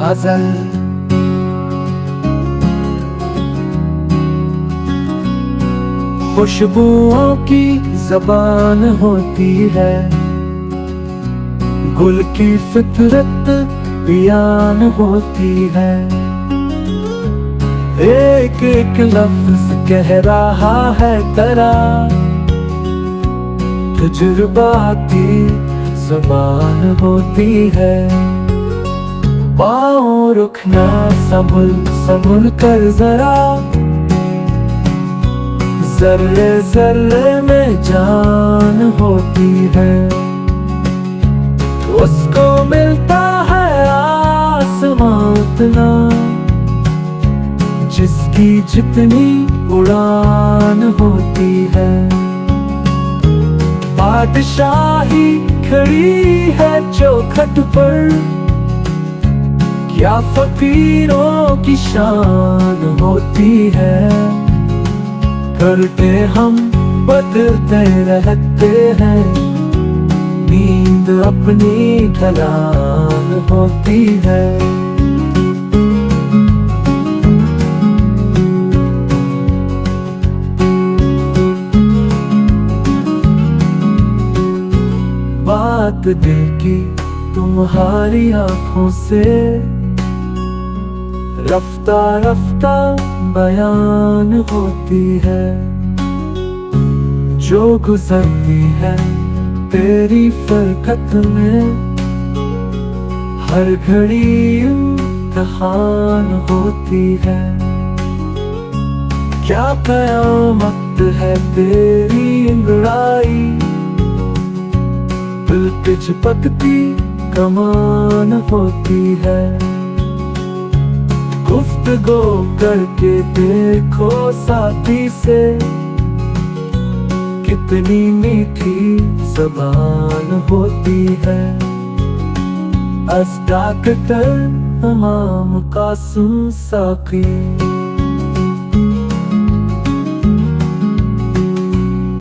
गज़ल। खुशबुओं की ज़बान होती है, गुल की फितरत बयान होती है। एक एक लफ्ज़ कह रहा है तरां, तजुर्बाती ज़बान होती है। पाँव रुखना संभल संभल कर जरा, ज़र्रे ज़र्रे में जान होती है। उसको मिलता है आसमां उतना, जिसकी जितनी उड़ान होती है। बादशाही खड़ी है चौखट पर, क्या फकीरों की शान होती है। करते हम बदलते रहते हैं, नींद अपनी ढलान होती है। बात दिल की तुम्हारी आंखों से, रफ्ता रफ्ता बयान होती है। जो गुजरती है तेरी फरकत में, हर घड़ी इम्तिहान होती है। क्या कयामत है तेरी इंगड़ाई, दिल पे चिपकती कमान होती है। गुफ्तगू करके देखो साथी से, कितनी मीठी ज़बान होती है। अज़ डॉक्टर तमाम कासिम साक़ी।